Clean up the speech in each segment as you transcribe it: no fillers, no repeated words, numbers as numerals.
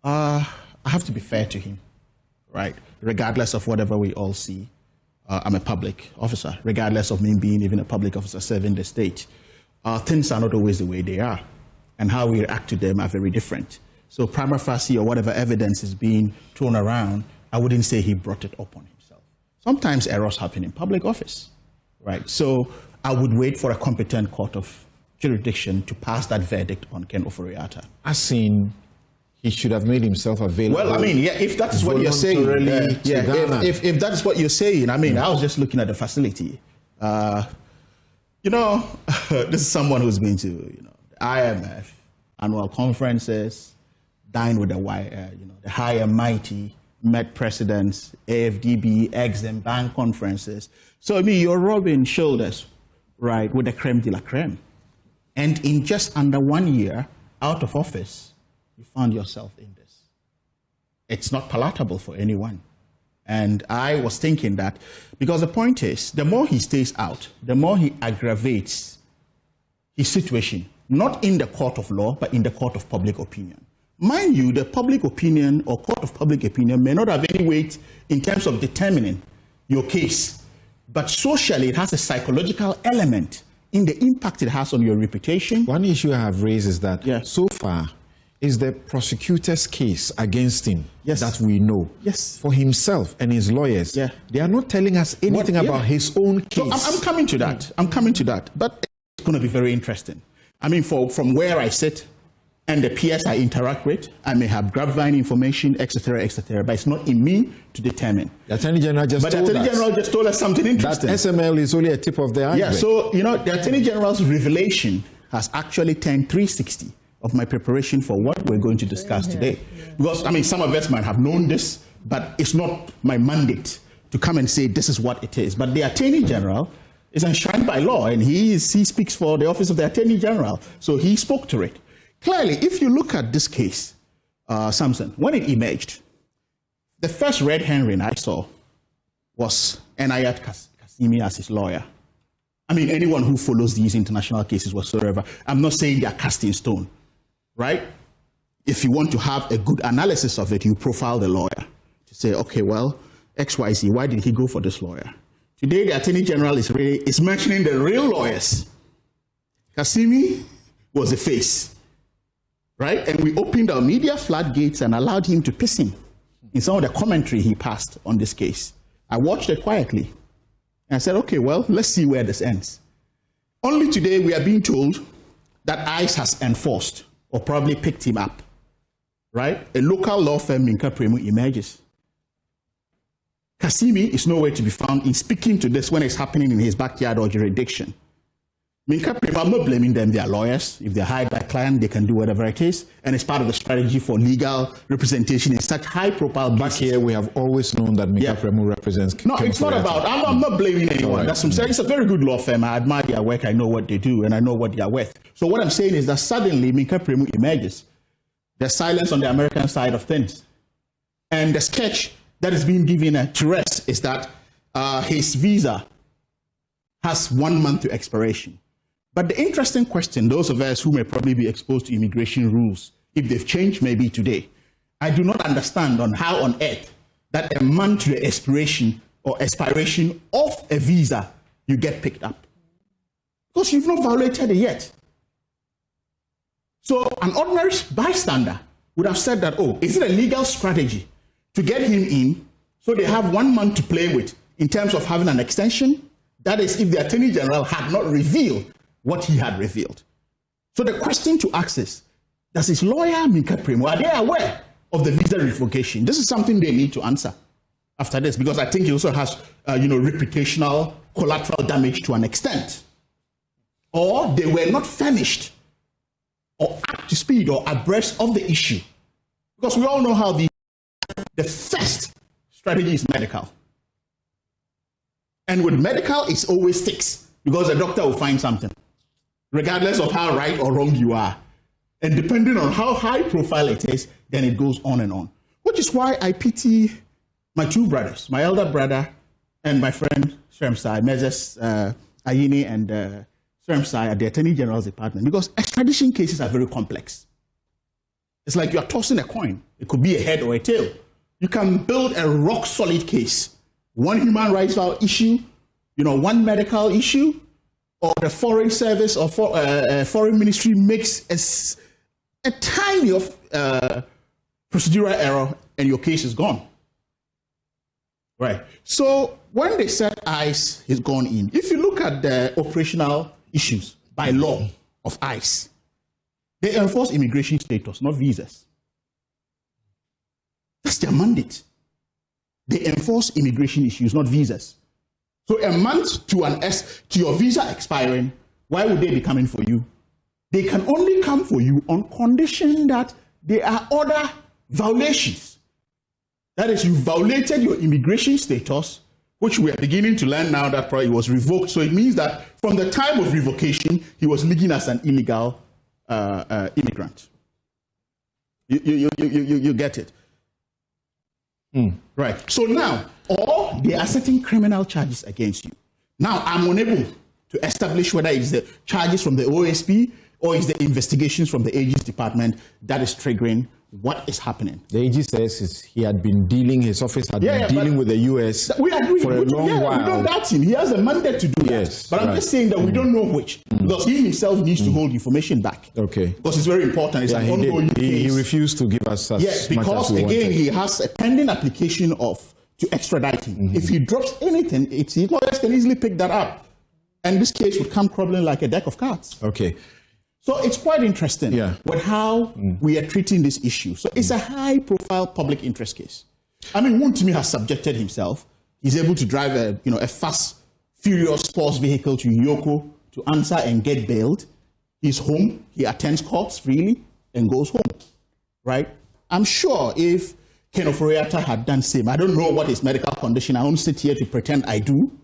I have to be fair to him, right? Regardless of whatever we all see, I'm a public officer. Regardless of me being even a public officer serving the state, things are not always the way they are, and how we react to them are very different. So prima facie, or whatever evidence is being thrown around, I wouldn't say he brought it upon himself. Sometimes errors happen in public office, right? So I would wait for a competent court of jurisdiction to pass that verdict on Ken Ofori-Atta. As in, he should have made himself available. Well, I mean, yeah, if that's what you're saying, if that's what you're saying, I mean, I was just looking at the facility. You know, this is someone who's been to, you know, the IMF annual conferences, dined with the high and mighty, met presidents, AFDB, Exim, bank conferences. So I mean, you're rubbing shoulders, right, with the creme de la creme. And in just under 1 year out of office, you found yourself in this. It's not palatable for anyone. And I was thinking that, because the point is, the more he stays out, the more he aggravates his situation, not in the court of law, but in the court of public opinion. Mind you, the public opinion or court of public opinion may not have any weight in terms of determining your case, but socially it has a psychological element in the impact it has on your reputation. One issue I have raised is that so far, is the prosecutor's case against him that we know. For himself and his lawyers, they are not telling us anything about his own case. So I'm coming to that. I'm coming to that. But it's going to be very interesting. I mean, from where I sit and the peers I interact with, I may have grapevine information, etc., but it's not in me to determine. The Attorney General just told us something interesting. That SML is only a tip of the iceberg. Yeah, so, you know, the Attorney General's revelation has actually turned 360 of my preparation for what we're going to discuss today. Because, I mean, some of us might have known this, but it's not my mandate to come and say this is what it is. But the Attorney General is enshrined by law, and he speaks for the Office of the Attorney General. So he spoke to it. Clearly, if you look at this case, Samson, when it emerged, the first red herring I saw was Enayat Kasimi as his lawyer. I mean, anyone who follows these international cases whatsoever, I'm not saying they are cast in stone, right? If you want to have a good analysis of it, you profile the lawyer to say, okay, well, XYZ, why did he go for this lawyer? Today, the Attorney General is mentioning the real lawyers. Kasimi was the face, right? And we opened our media floodgates and allowed him to piss him in some of the commentary he passed on this case. I watched it quietly. And I said, okay, well, let's see where this ends. Only today we are being told that ICE has enforced or probably picked him up, right? A local law firm in Kapremu emerges. Kasimi is nowhere to be found in speaking to this when it's happening in his backyard or jurisdiction. Minkapremu, I'm not blaming them, they are lawyers. If they're hired by a client, they can do whatever it is. And it's part of the strategy for legal representation in such high-profile cases. Back here, we have always known that Minkapremu represents... No, it's not about... I'm not blaming anyone. Right. That's what I'm saying. It's a very good law firm. I admire their work. I know what they do, and I know what they are worth. So what I'm saying is that suddenly Minkapremu emerges. There's silence on the American side of things. And the sketch that is being given to rest is that his visa has 1 month to expiration. But the interesting question, those of us who may probably be exposed to immigration rules, if they've changed maybe today, I do not understand on how on earth that a month to the expiration of a visa, you get picked up. Because you've not violated it yet. So an ordinary bystander would have said that, oh, is it a legal strategy to get him in so they have 1 month to play with in terms of having an extension? That is, if the Attorney General had not revealed what he had revealed. So the question to ask is, does his lawyer, Minkapremu, are they aware of the visa revocation? This is something they need to answer after this, because I think he also has, reputational collateral damage to an extent. Or they were not furnished or up to speed or abreast of the issue. Because we all know how the first strategy is medical. And with medical, it always sticks, because the doctor will find something, regardless of how right or wrong you are. And depending on how high profile it is, then it goes on and on. Which is why I pity my two brothers, my elder brother and my friend Shremsai, Mezes Ayini and Shremsai at the Attorney General's Department, because extradition cases are very complex. It's like you're tossing a coin. It could be a head or a tail. You can build a rock-solid case. One human rights issue, one medical issue, or the foreign service or foreign ministry makes a tiny procedural error, and your case is gone. Right. So when they said ICE has gone in, if you look at the operational issues by law of ICE, they enforce immigration status, not visas. That's their mandate. They enforce immigration issues, not visas. So a month to your visa expiring, why would they be coming for you? They can only come for you on condition that there are other violations. That is, you violated your immigration status, which we are beginning to learn now that probably was revoked. So it means that from the time of revocation, he was living as an illegal immigrant. You get it? Right. So now, or they are setting criminal charges against you. Now, I'm unable to establish whether it's the charges from the OSP or it's the investigations from the AG's department that is triggering what is happening. The AG says his office had been dealing with the US for a long while. We don't doubt him. He has a mandate to do that. But I'm just saying that we don't know which, because he himself needs to hold information back. Okay. Because it's very important. It's an ongoing case. He refused to give us yes, because much as again, he has a pending application to extradite him. If he drops anything, his lawyers can easily pick that up. And this case would come crumbling like a deck of cards. Okay. So it's quite interesting with how we are treating this issue. So it's a high-profile public interest case. I mean, Wontumi has subjected himself. He's able to drive a fast, furious sports vehicle to Yoko to answer and get bailed. He's home. He attends courts freely and goes home. Right? I'm sure if Ken Ofori-Atta had done the same, I don't know what his medical condition. I won't sit here to pretend I do.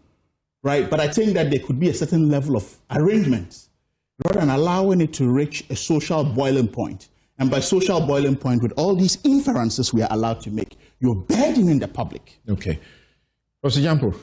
Right? But I think that there could be a certain level of arrangement rather than allowing it to reach a social boiling point. And by social boiling point, with all these inferences we are allowed to make, you're burdening the public. Okay. Professor Jampo.